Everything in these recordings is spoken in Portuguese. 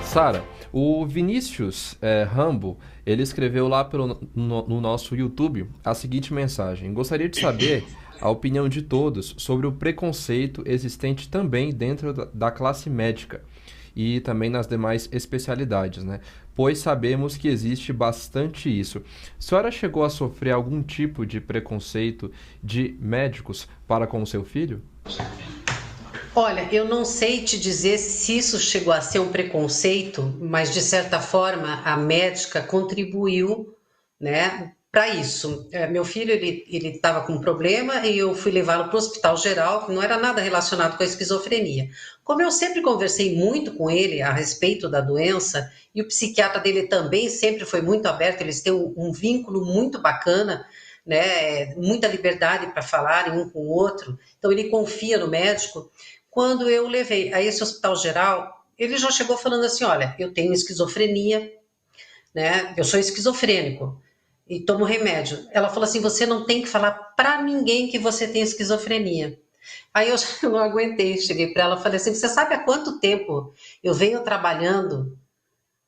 Sara, o Vinícius Rambo, ele escreveu lá no nosso YouTube a seguinte mensagem: gostaria de saber a opinião de todos sobre o preconceito existente também dentro da classe médica e também nas demais especialidades, né? Pois sabemos que existe bastante isso. A senhora chegou a sofrer algum tipo de preconceito de médicos para com o seu filho? Olha, eu não sei te dizer se isso chegou a ser um preconceito, mas de certa forma a médica contribuiu, né, para isso. Meu filho ele estava com um problema e eu fui levá-lo para o hospital geral, não era nada relacionado com a esquizofrenia. Como eu sempre conversei muito com ele a respeito da doença e o psiquiatra dele também sempre foi muito aberto, eles têm um vínculo muito bacana, né, muita liberdade para falarem um com o outro, então ele confia no médico. Quando eu levei a esse hospital geral, ele já chegou falando assim: olha, eu tenho esquizofrenia, né? Eu sou esquizofrênico e tomo remédio. Ela falou assim: você não tem que falar para ninguém que você tem esquizofrenia. Aí eu já não aguentei, cheguei para ela e falei assim: você sabe há quanto tempo eu venho trabalhando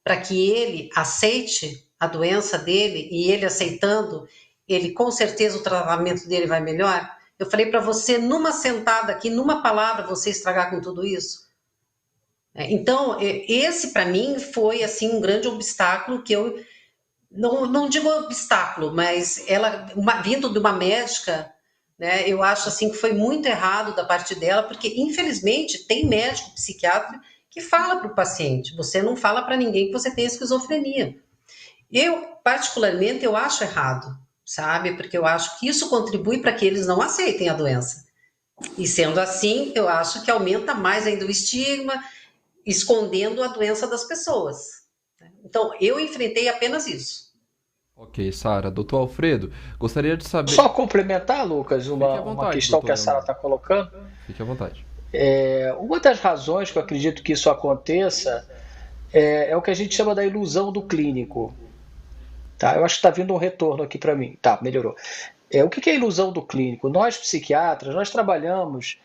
para que ele aceite a doença dele e ele aceitando, ele com certeza o tratamento dele vai melhor? Eu falei para você, numa sentada aqui, numa palavra, você estragar com tudo isso? Então, esse para mim foi assim um grande obstáculo que eu não digo obstáculo, mas ela vindo de uma médica, né? Eu acho assim que foi muito errado da parte dela, porque infelizmente tem médico psiquiatra que fala para o paciente, você não fala para ninguém que você tem esquizofrenia. Eu particularmente eu acho errado, sabe? Porque eu acho que isso contribui para que eles não aceitem a doença. E sendo assim, eu acho que aumenta mais ainda o estigma, escondendo a doença das pessoas. Então, eu enfrentei apenas isso. Ok, Sara. Doutor Alfredo, gostaria de Só saber. complementar, Lucas, Fique à uma vontade, questão doutor que a Sara Leonardo. está colocando. Fique à vontade. Uma das razões que eu acredito que isso aconteça é o que a gente chama da ilusão do clínico. Tá? Eu acho que está vindo um retorno aqui para mim. Tá, melhorou. O que é a ilusão do clínico? Nós, psiquiatras, nós trabalhamos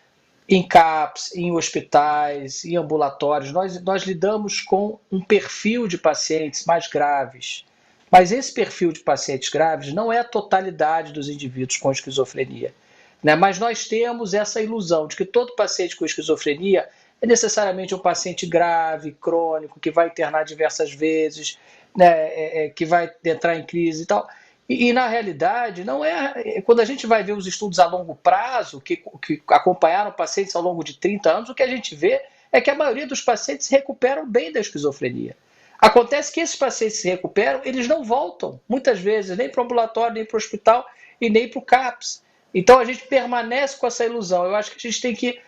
em CAPs, em hospitais, em ambulatórios. Nós lidamos com um perfil de pacientes mais graves. Mas esse perfil de pacientes graves não é a totalidade dos indivíduos com esquizofrenia. Né? Mas nós temos essa ilusão de que todo paciente com esquizofrenia é necessariamente um paciente grave, crônico, que vai internar diversas vezes, né? Que vai entrar em crise e tal. Na realidade, não é. Quando a gente vai ver os estudos a longo prazo, que acompanharam pacientes ao longo de 30 anos, o que a gente vê é que a maioria dos pacientes se recuperam bem da esquizofrenia. Acontece que esses pacientes se recuperam, eles não voltam, muitas vezes, nem para o ambulatório, nem para o hospital e nem para o CAPS. Então a gente permanece com essa ilusão. Eu acho que a gente tem que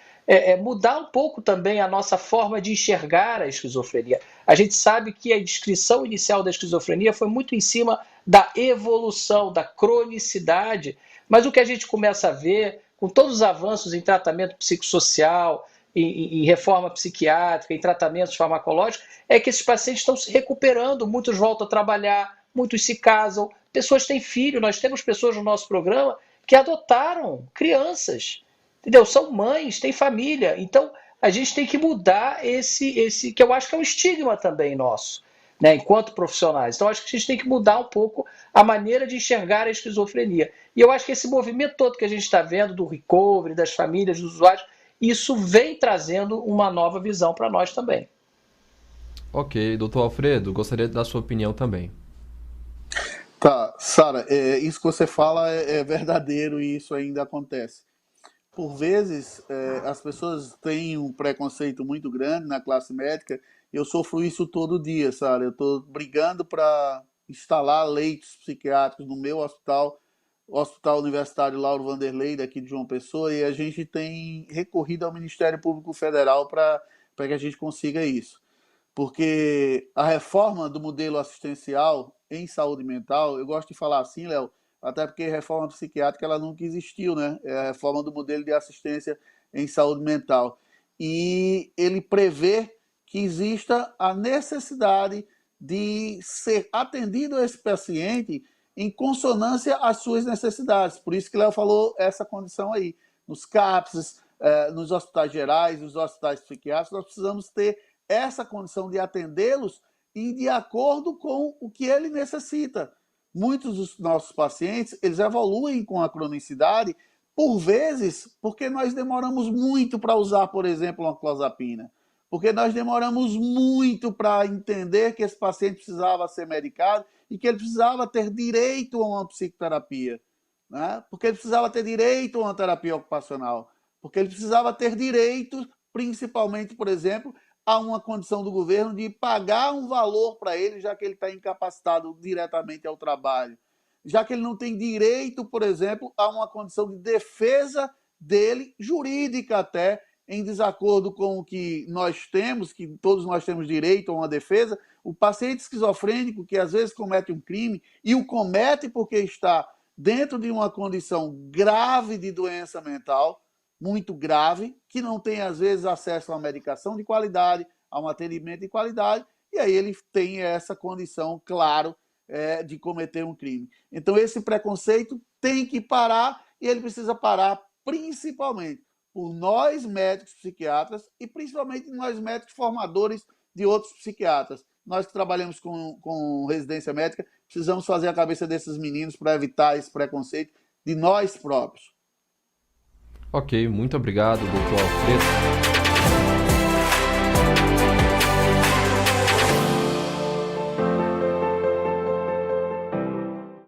mudar um pouco também a nossa forma de enxergar a esquizofrenia. A gente sabe que a descrição inicial da esquizofrenia foi muito em cima da evolução, da cronicidade, mas o que a gente começa a ver, com todos os avanços em tratamento psicossocial, em reforma psiquiátrica, em tratamentos farmacológicos, é que esses pacientes estão se recuperando, muitos voltam a trabalhar, muitos se casam, pessoas têm filho, nós temos pessoas no nosso programa que adotaram crianças, entendeu? São mães, têm família, então a gente tem que mudar esse que eu acho que é um estigma também nosso, né, enquanto profissionais. Então, acho que a gente tem que mudar um pouco a maneira de enxergar a esquizofrenia. E eu acho que esse movimento todo que a gente está vendo, do recovery, das famílias, dos usuários, isso vem trazendo uma nova visão para nós também. Ok, doutor Alfredo, gostaria da sua opinião também. Tá, Sara, isso que você fala é verdadeiro e isso ainda acontece. Por vezes, as pessoas têm um preconceito muito grande na classe médica. Eu sofro isso todo dia, Sara. Eu estou brigando para instalar leitos psiquiátricos no meu hospital, o Hospital Universitário Lauro Vanderlei, daqui de João Pessoa, e a gente tem recorrido ao Ministério Público Federal para que a gente consiga isso. Porque a reforma do modelo assistencial em saúde mental, eu gosto de falar assim, Léo, até porque a reforma psiquiátrica ela nunca existiu, né? É a reforma do modelo de assistência em saúde mental. E ele prevê que exista a necessidade de ser atendido esse paciente em consonância às suas necessidades. Por isso que Léo falou essa condição aí. Nos CAPS, nos hospitais gerais, nos hospitais psiquiátricos, nós precisamos ter essa condição de atendê-los e de acordo com o que ele necessita. Muitos dos nossos pacientes, eles evoluem com a cronicidade, por vezes, porque nós demoramos muito para usar, por exemplo, uma clozapina. Porque nós demoramos muito para entender que esse paciente precisava ser medicado e que ele precisava ter direito a uma psicoterapia, né? Porque ele precisava ter direito a uma terapia ocupacional, porque ele precisava ter direito, principalmente, por exemplo, a uma condição do governo de pagar um valor para ele, já que ele está incapacitado diretamente ao trabalho, já que ele não tem direito, por exemplo, a uma condição de defesa dele, jurídica até, em desacordo com o que nós temos, que todos nós temos direito a uma defesa. O paciente esquizofrênico, que às vezes comete um crime, e o comete porque está dentro de uma condição grave de doença mental, muito grave, que não tem, às vezes, acesso a uma medicação de qualidade, a um atendimento de qualidade, e aí ele tem essa condição, claro, de cometer um crime. Então, esse preconceito tem que parar, e ele precisa parar principalmente por nós, médicos psiquiatras, e principalmente nós, médicos formadores de outros psiquiatras. Nós que trabalhamos com residência médica, precisamos fazer a cabeça desses meninos para evitar esse preconceito de nós próprios. Ok, muito obrigado, doutor Alfredo.